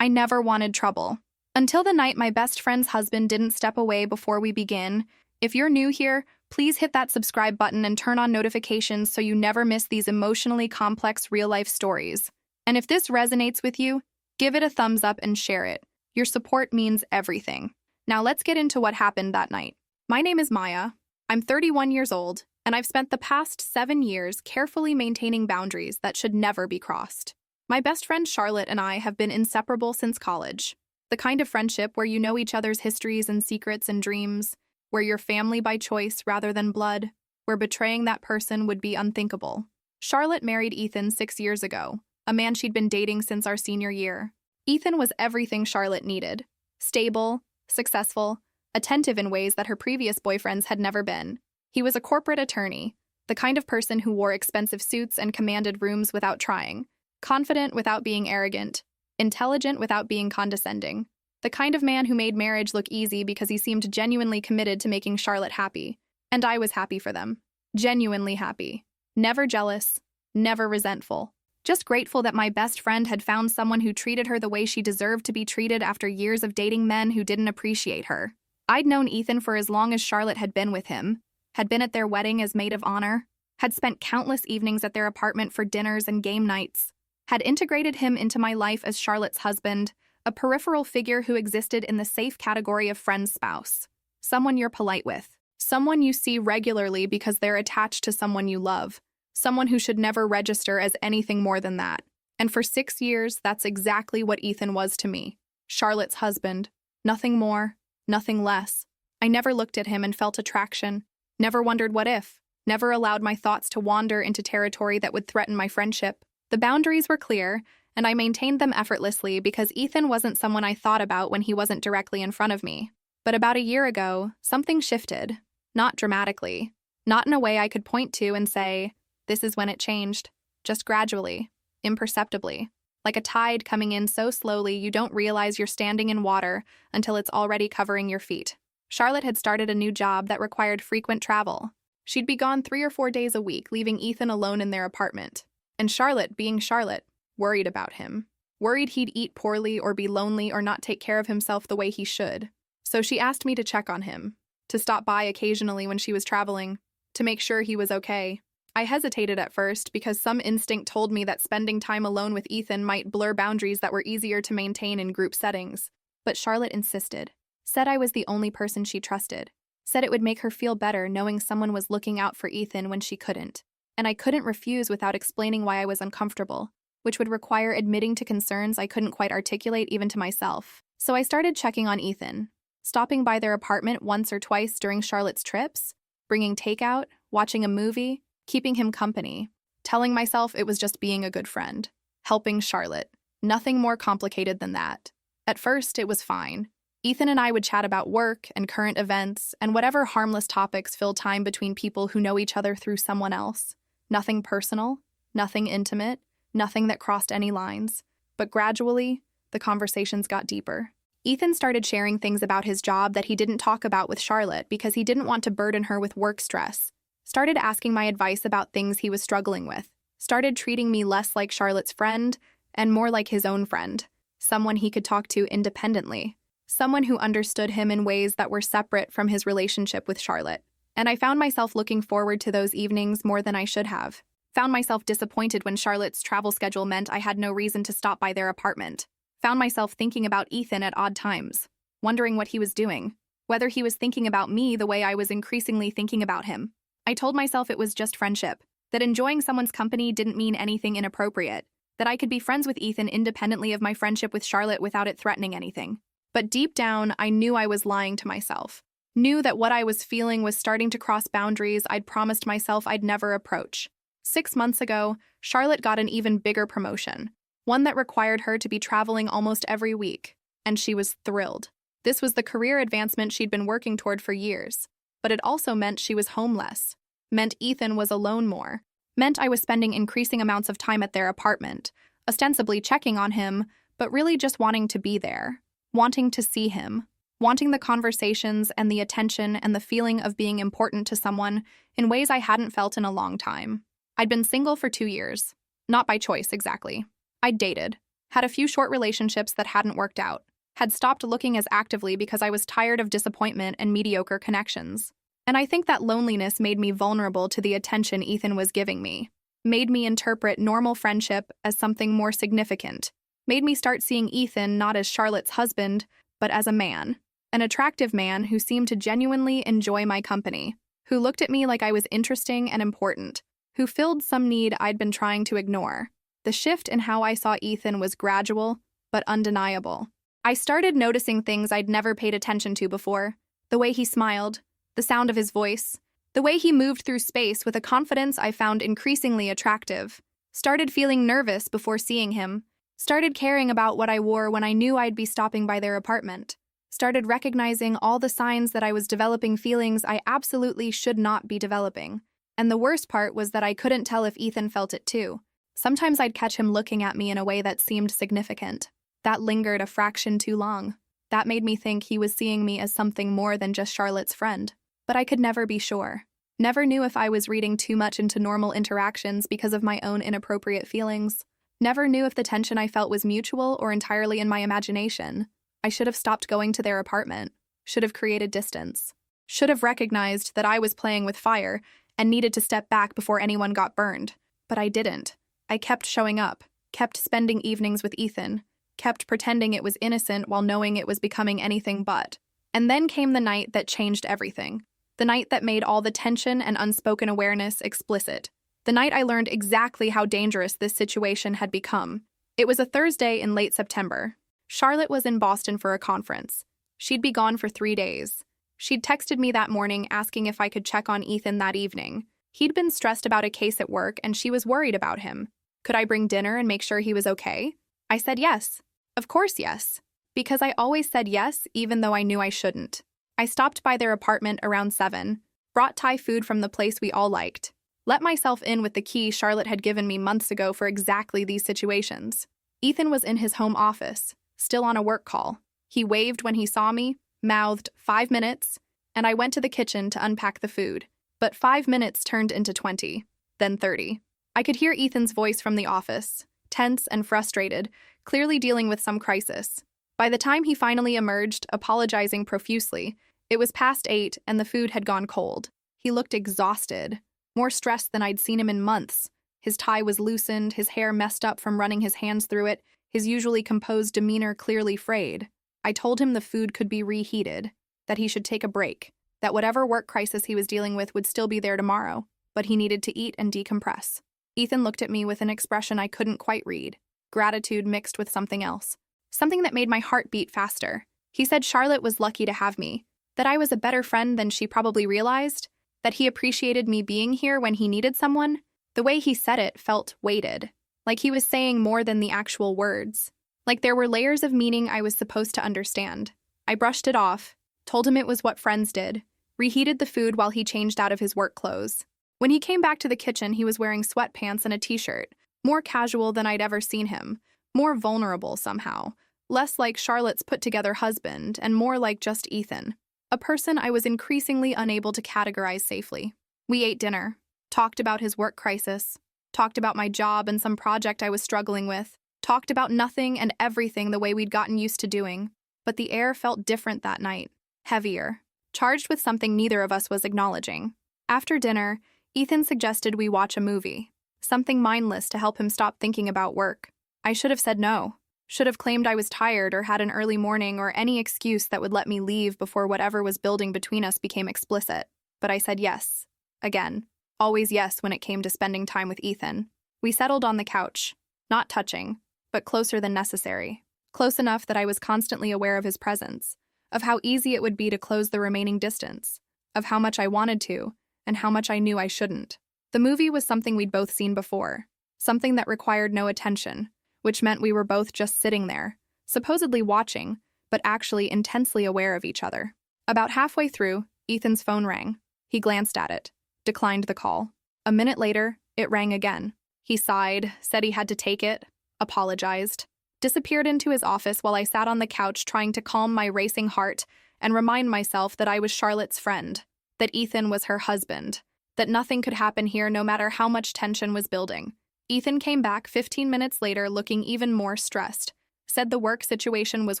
I never wanted trouble. Until the night my best friend's husband didn't step away before we begin. If you're new here, please hit that subscribe button and turn on notifications so you never miss these emotionally complex real-life stories. And if this resonates with you, give it a thumbs up and share it. Your support means everything. Now let's get into what happened that night. My name is Maya. I'm 31 years old, and I've spent the past 7 years carefully maintaining boundaries that should never be crossed. My best friend Charlotte and I have been inseparable since college. The kind of friendship where you know each other's histories and secrets and dreams, where you're family by choice rather than blood, where betraying that person would be unthinkable. Charlotte married Ethan 6 years ago, a man she'd been dating since our senior year. Ethan was everything Charlotte needed: stable, successful, attentive in ways that her previous boyfriends had never been. He was a corporate attorney, the kind of person who wore expensive suits and commanded rooms without trying, confident without being arrogant, intelligent without being condescending. The kind of man who made marriage look easy because he seemed genuinely committed to making Charlotte happy. And I was happy for them. Genuinely happy. Never jealous, never resentful. Just grateful that my best friend had found someone who treated her the way she deserved to be treated after years of dating men who didn't appreciate her. I'd known Ethan for as long as Charlotte had been with him, had been at their wedding as maid of honor, had spent countless evenings at their apartment for dinners and game nights, had integrated him into my life as Charlotte's husband, a peripheral figure who existed in the safe category of friend's spouse. Someone you're polite with. Someone you see regularly because they're attached to someone you love. Someone who should never register as anything more than that. And for 6 years, that's exactly what Ethan was to me. Charlotte's husband. Nothing more, nothing less. I never looked at him and felt attraction. Never wondered what if. Never allowed my thoughts to wander into territory that would threaten my friendship. The boundaries were clear, and I maintained them effortlessly because Ethan wasn't someone I thought about when he wasn't directly in front of me. But about a year ago, something shifted. Not dramatically. Not in a way I could point to and say, this is when it changed. Just gradually. Imperceptibly. Like a tide coming in so slowly you don't realize you're standing in water until it's already covering your feet. Charlotte had started a new job that required frequent travel. She'd be gone 3 or 4 days a week, leaving Ethan alone in their apartment. And Charlotte, being Charlotte, worried about him. Worried he'd eat poorly or be lonely or not take care of himself the way he should. So she asked me to check on him, to stop by occasionally when she was traveling, to make sure he was okay. I hesitated at first because some instinct told me that spending time alone with Ethan might blur boundaries that were easier to maintain in group settings. But Charlotte insisted. Said I was the only person she trusted. Said it would make her feel better knowing someone was looking out for Ethan when she couldn't. And I couldn't refuse without explaining why I was uncomfortable, which would require admitting to concerns I couldn't quite articulate even to myself. So I started checking on Ethan, stopping by their apartment once or twice during Charlotte's trips, bringing takeout, watching a movie, keeping him company, telling myself it was just being a good friend, helping Charlotte. Nothing more complicated than that. At first, it was fine. Ethan and I would chat about work and current events and whatever harmless topics fill time between people who know each other through someone else. Nothing personal, nothing intimate, nothing that crossed any lines. But gradually, the conversations got deeper. Ethan started sharing things about his job that he didn't talk about with Charlotte because he didn't want to burden her with work stress. Started asking my advice about things he was struggling with. Started treating me less like Charlotte's friend and more like his own friend. Someone he could talk to independently. Someone who understood him in ways that were separate from his relationship with Charlotte. And I found myself looking forward to those evenings more than I should have. Found myself disappointed when Charlotte's travel schedule meant I had no reason to stop by their apartment. Found myself thinking about Ethan at odd times, wondering what he was doing, whether he was thinking about me the way I was increasingly thinking about him. I told myself it was just friendship, that enjoying someone's company didn't mean anything inappropriate, that I could be friends with Ethan independently of my friendship with Charlotte without it threatening anything. But deep down, I knew I was lying to myself. Knew that what I was feeling was starting to cross boundaries I'd promised myself I'd never approach. 6 months ago, Charlotte got an even bigger promotion, one that required her to be traveling almost every week, and she was thrilled. This was the career advancement she'd been working toward for years, but it also meant she was homeless, meant Ethan was alone more, meant I was spending increasing amounts of time at their apartment, ostensibly checking on him, but really just wanting to be there, wanting to see him, wanting the conversations and the attention and the feeling of being important to someone in ways I hadn't felt in a long time. I'd been single for 2 years. Not by choice, exactly. I'd dated. Had a few short relationships that hadn't worked out. Had stopped looking as actively because I was tired of disappointment and mediocre connections. And I think that loneliness made me vulnerable to the attention Ethan was giving me. Made me interpret normal friendship as something more significant. Made me start seeing Ethan not as Charlotte's husband, but as a man. An attractive man who seemed to genuinely enjoy my company. Who looked at me like I was interesting and important. Who filled some need I'd been trying to ignore. The shift in how I saw Ethan was gradual, but undeniable. I started noticing things I'd never paid attention to before. The way he smiled, the sound of his voice, the way he moved through space with a confidence I found increasingly attractive. Started feeling nervous before seeing him. Started caring about what I wore when I knew I'd be stopping by their apartment. Started recognizing all the signs that I was developing feelings I absolutely should not be developing. And the worst part was that I couldn't tell if Ethan felt it too. Sometimes I'd catch him looking at me in a way that seemed significant. That lingered a fraction too long. That made me think he was seeing me as something more than just Charlotte's friend. But I could never be sure. Never knew if I was reading too much into normal interactions because of my own inappropriate feelings. Never knew if the tension I felt was mutual or entirely in my imagination. I should have stopped going to their apartment. Should have created distance. Should have recognized that I was playing with fire and needed to step back before anyone got burned. But I didn't. I kept showing up, kept spending evenings with Ethan, kept pretending it was innocent while knowing it was becoming anything but. And then came the night that changed everything. The night that made all the tension and unspoken awareness explicit. The night I learned exactly how dangerous this situation had become. It was a Thursday in late September. Charlotte was in Boston for a conference. She'd be gone for 3 days. She'd texted me that morning asking if I could check on Ethan that evening. He'd been stressed about a case at work and she was worried about him. Could I bring dinner and make sure he was okay? I said yes. Of course yes. Because I always said yes even though I knew I shouldn't. I stopped by their apartment around 7, brought Thai food from the place we all liked, let myself in with the key Charlotte had given me months ago for exactly these situations. Ethan was in his home office, still on a work call. He waved when he saw me, mouthed 5 minutes, and I went to the kitchen to unpack the food. But 5 minutes turned into 20, then 30. I could hear Ethan's voice from the office, tense and frustrated, clearly dealing with some crisis. By the time he finally emerged, apologizing profusely, it was past 8 and the food had gone cold. He looked exhausted, more stressed than I'd seen him in months. His tie was loosened, his hair messed up from running his hands through it, his usually composed demeanor clearly frayed. I told him the food could be reheated, that he should take a break, that whatever work crisis he was dealing with would still be there tomorrow, but he needed to eat and decompress. Ethan looked at me with an expression I couldn't quite read, gratitude mixed with something else, something that made my heart beat faster. He said Charlotte was lucky to have me, that I was a better friend than she probably realized, that he appreciated me being here when he needed someone. The way he said it felt weighted, like he was saying more than the actual words, like there were layers of meaning I was supposed to understand. I brushed it off, told him it was what friends did, reheated the food while he changed out of his work clothes. When he came back to the kitchen, he was wearing sweatpants and a t-shirt, more casual than I'd ever seen him, more vulnerable somehow, less like Charlotte's put-together husband and more like just Ethan. A person I was increasingly unable to categorize safely. We ate dinner, talked about his work crisis, talked about my job and some project I was struggling with, talked about nothing and everything the way we'd gotten used to doing. But the air felt different that night, heavier, charged with something neither of us was acknowledging. After dinner, Ethan suggested we watch a movie, something mindless to help him stop thinking about work. I should have said no. Should have claimed I was tired or had an early morning or any excuse that would let me leave before whatever was building between us became explicit. But I said yes. Again. Always yes when it came to spending time with Ethan. We settled on the couch, not touching, but closer than necessary. Close enough that I was constantly aware of his presence, of how easy it would be to close the remaining distance, of how much I wanted to, and how much I knew I shouldn't. The movie was something we'd both seen before, something that required no attention, which meant we were both just sitting there, supposedly watching, but actually intensely aware of each other. About halfway through, Ethan's phone rang. He glanced at it, declined the call. A minute later, it rang again. He sighed, said he had to take it, apologized, disappeared into his office while I sat on the couch trying to calm my racing heart and remind myself that I was Charlotte's friend, that Ethan was her husband, that nothing could happen here no matter how much tension was building. Ethan came back 15 minutes later looking even more stressed, said the work situation was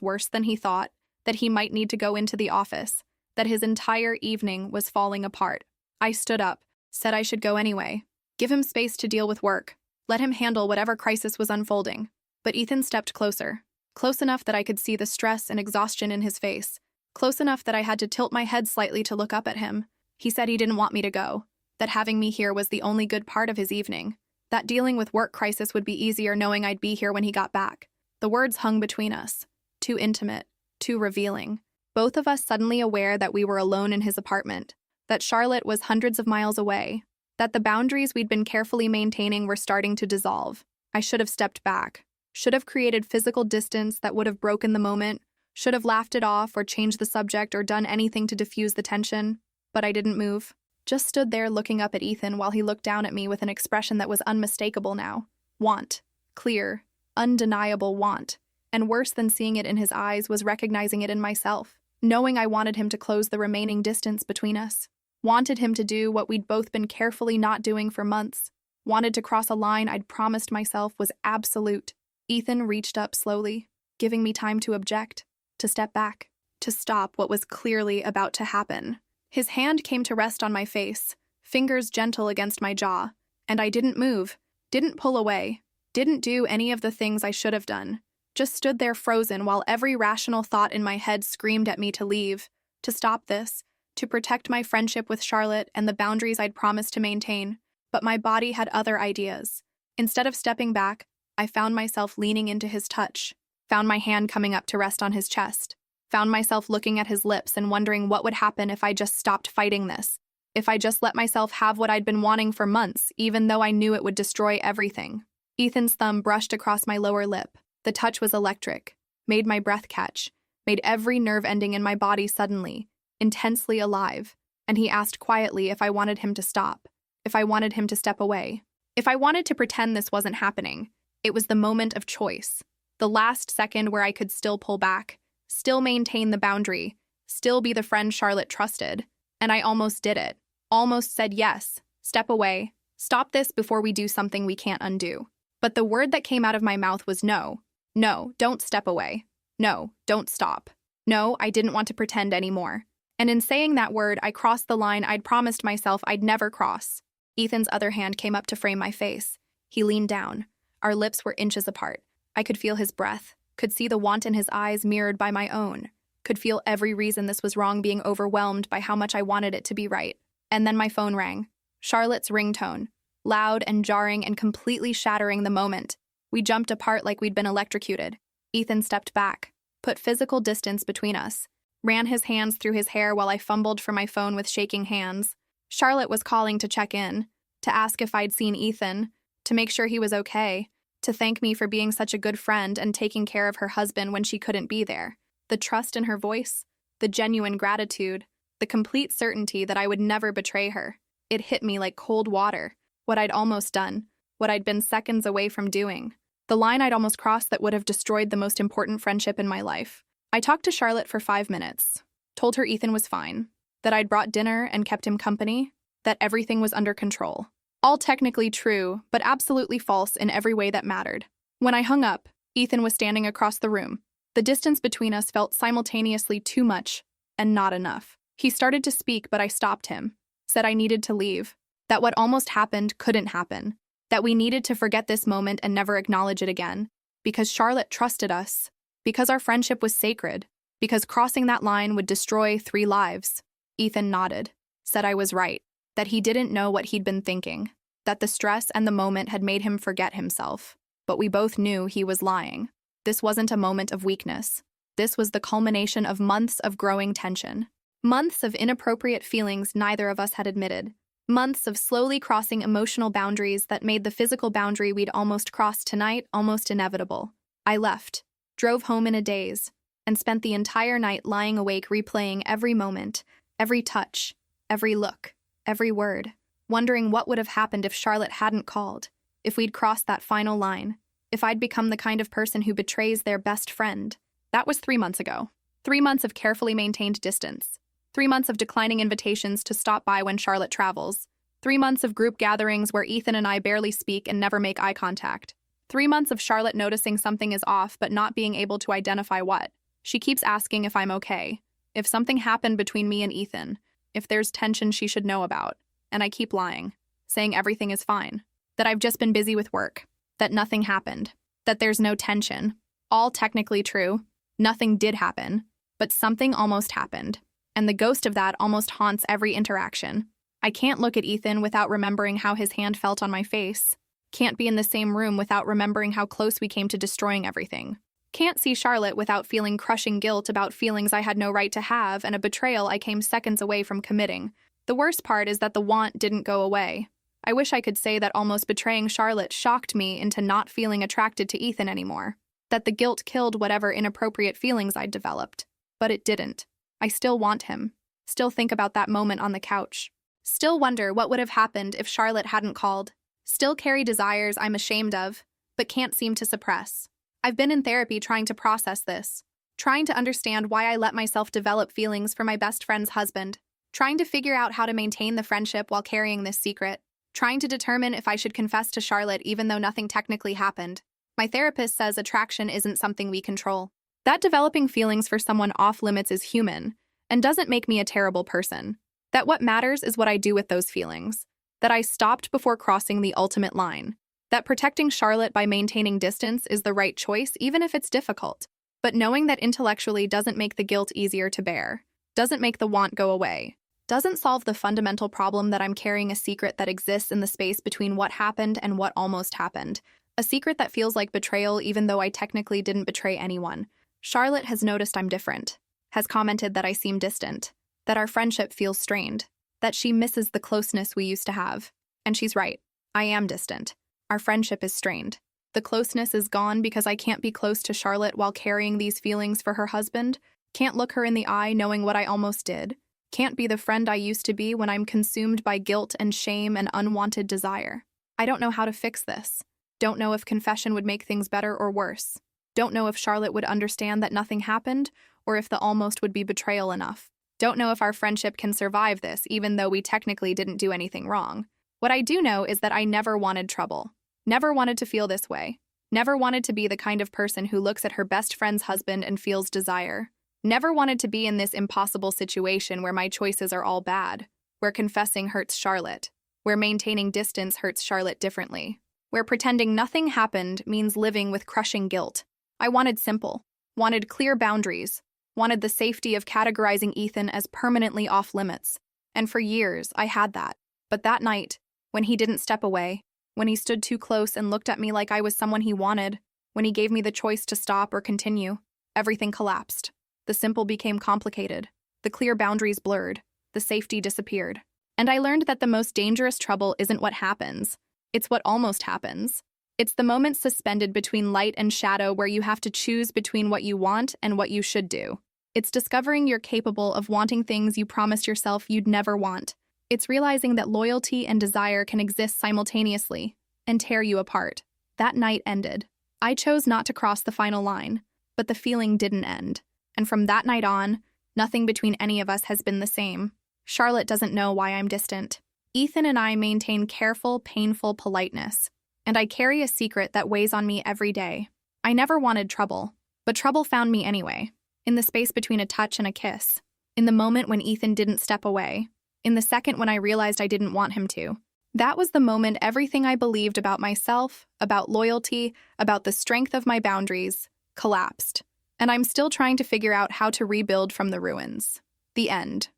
worse than he thought, that he might need to go into the office, that his entire evening was falling apart. I stood up, said I should go anyway. Give him space to deal with work. Let him handle whatever crisis was unfolding. But Ethan stepped closer, close enough that I could see the stress and exhaustion in his face, close enough that I had to tilt my head slightly to look up at him. He said he didn't want me to go, that having me here was the only good part of his evening, that dealing with work crisis would be easier knowing I'd be here when he got back. The words hung between us, too intimate, too revealing. Both of us suddenly aware that we were alone in his apartment, that Charlotte was hundreds of miles away, that the boundaries we'd been carefully maintaining were starting to dissolve. I should have stepped back, should have created physical distance that would have broken the moment, should have laughed it off or changed the subject or done anything to diffuse the tension, but I didn't move. Just stood there looking up at Ethan while he looked down at me with an expression that was unmistakable now. Want. Clear, undeniable want. And worse than seeing it in his eyes was recognizing it in myself, knowing I wanted him to close the remaining distance between us. Wanted him to do what we'd both been carefully not doing for months. Wanted to cross a line I'd promised myself was absolute. Ethan reached up slowly, giving me time to object, to step back, to stop what was clearly about to happen. His hand came to rest on my face, fingers gentle against my jaw, and I didn't move, didn't pull away, didn't do any of the things I should have done. Just stood there frozen while every rational thought in my head screamed at me to leave, to stop this, to protect my friendship with Charlotte and the boundaries I'd promised to maintain. But my body had other ideas. Instead of stepping back, I found myself leaning into his touch, found my hand coming up to rest on his chest, found myself looking at his lips and wondering what would happen if I just stopped fighting this, if I just let myself have what I'd been wanting for months, even though I knew it would destroy everything. Ethan's thumb brushed across my lower lip. The touch was electric, made my breath catch, made every nerve ending in my body suddenly, intensely alive, and he asked quietly if I wanted him to stop, if I wanted him to step away, if I wanted to pretend this wasn't happening. It was the moment of choice, the last second where I could still pull back, still maintain the boundary, still be the friend Charlotte trusted, and I almost did it, almost said yes, step away, stop this before we do something we can't undo. But the word that came out of my mouth was no. No, don't step away. No, don't stop. No, I didn't want to pretend anymore. And in saying that word, I crossed the line I'd promised myself I'd never cross. Ethan's other hand came up to frame my face. He leaned down. Our lips were inches apart. I could feel his breath, could see the want in his eyes mirrored by my own, could feel every reason this was wrong being overwhelmed by how much I wanted it to be right. And then my phone rang. Charlotte's ringtone, loud and jarring and completely shattering the moment. We jumped apart like we'd been electrocuted. Ethan stepped back, put physical distance between us, ran his hands through his hair while I fumbled for my phone with shaking hands. Charlotte was calling to check in, to ask if I'd seen Ethan, to make sure he was okay, to thank me for being such a good friend and taking care of her husband when she couldn't be there. The trust in her voice, the genuine gratitude, the complete certainty that I would never betray her. It hit me like cold water, what I'd almost done, what I'd been seconds away from doing, the line I'd almost crossed that would have destroyed the most important friendship in my life. I talked to Charlotte for 5 minutes, told her Ethan was fine, that I'd brought dinner and kept him company, that everything was under control. All technically true, but absolutely false in every way that mattered. When I hung up, Ethan was standing across the room. The distance between us felt simultaneously too much and not enough. He started to speak, but I stopped him, said I needed to leave, that what almost happened couldn't happen, that we needed to forget this moment and never acknowledge it again, because Charlotte trusted us, because our friendship was sacred, because crossing that line would destroy 3 lives. Ethan nodded, said I was right, that he didn't know what he'd been thinking, that the stress and the moment had made him forget himself. But we both knew he was lying. This wasn't a moment of weakness. This was the culmination of months of growing tension. Months of inappropriate feelings neither of us had admitted. Months of slowly crossing emotional boundaries that made the physical boundary we'd almost crossed tonight almost inevitable. I left, drove home in a daze, and spent the entire night lying awake replaying every moment, every touch, every look, every word, wondering what would have happened if Charlotte hadn't called, if we'd crossed that final line, if I'd become the kind of person who betrays their best friend. That was 3 months ago. 3 months of carefully maintained distance. 3 months of declining invitations to stop by when Charlotte travels. 3 months of group gatherings where Ethan and I barely speak and never make eye contact. 3 months of Charlotte noticing something is off but not being able to identify what. She keeps asking if I'm okay, if something happened between me and Ethan, if there's tension she should know about. And I keep lying, saying everything is fine, that I've just been busy with work, that nothing happened, that there's no tension. All technically true. Nothing did happen, but something almost happened. And the ghost of that almost haunts every interaction. I can't look at Ethan without remembering how his hand felt on my face. Can't be in the same room without remembering how close we came to destroying everything. Can't see Charlotte without feeling crushing guilt about feelings I had no right to have and a betrayal I came seconds away from committing. The worst part is that the want didn't go away. I wish I could say that almost betraying Charlotte shocked me into not feeling attracted to Ethan anymore. That the guilt killed whatever inappropriate feelings I'd developed. But it didn't. I still want him. Still think about that moment on the couch. Still wonder what would have happened if Charlotte hadn't called. Still carry desires I'm ashamed of, but can't seem to suppress. I've been in therapy trying to process this. Trying to understand why I let myself develop feelings for my best friend's husband. Trying to figure out how to maintain the friendship while carrying this secret. Trying to determine if I should confess to Charlotte even though nothing technically happened. My therapist says attraction isn't something we control. That developing feelings for someone off limits is human, and doesn't make me a terrible person. That what matters is what I do with those feelings. That I stopped before crossing the ultimate line. That protecting Charlotte by maintaining distance is the right choice even if it's difficult. But knowing that intellectually doesn't make the guilt easier to bear. Doesn't make the want go away. Doesn't solve the fundamental problem that I'm carrying a secret that exists in the space between what happened and what almost happened. A secret that feels like betrayal even though I technically didn't betray anyone. Charlotte has noticed I'm different. Has commented that I seem distant. That our friendship feels strained. That she misses the closeness we used to have. And she's right. I am distant. Our friendship is strained. The closeness is gone because I can't be close to Charlotte while carrying these feelings for her husband. Can't look her in the eye knowing what I almost did. Can't be the friend I used to be when I'm consumed by guilt and shame and unwanted desire. I don't know how to fix this. Don't know if confession would make things better or worse. Don't know if Charlotte would understand that nothing happened, or if the almost would be betrayal enough. Don't know if our friendship can survive this, even though we technically didn't do anything wrong. What I do know is that I never wanted trouble. Never wanted to feel this way. Never wanted to be the kind of person who looks at her best friend's husband and feels desire. Never wanted to be in this impossible situation where my choices are all bad. Where confessing hurts Charlotte. Where maintaining distance hurts Charlotte differently. Where pretending nothing happened means living with crushing guilt. I wanted simple. Wanted clear boundaries. Wanted the safety of categorizing Ethan as permanently off limits. And for years, I had that. But that night, when he didn't step away, when he stood too close and looked at me like I was someone he wanted, when he gave me the choice to stop or continue, everything collapsed. The simple became complicated. The clear boundaries blurred. The safety disappeared. And I learned that the most dangerous trouble isn't what happens. It's what almost happens. It's the moment suspended between light and shadow where you have to choose between what you want and what you should do. It's discovering you're capable of wanting things you promised yourself you'd never want. It's realizing that loyalty and desire can exist simultaneously and tear you apart. That night ended. I chose not to cross the final line, but the feeling didn't end. And from that night on, nothing between any of us has been the same. Charlotte doesn't know why I'm distant. Ethan and I maintain careful, painful politeness. And I carry a secret that weighs on me every day. I never wanted trouble, but trouble found me anyway. In the space between a touch and a kiss. In the moment when Ethan didn't step away. In the second when I realized I didn't want him to. That was the moment everything I believed about myself, about loyalty, about the strength of my boundaries, collapsed. And I'm still trying to figure out how to rebuild from the ruins. The end.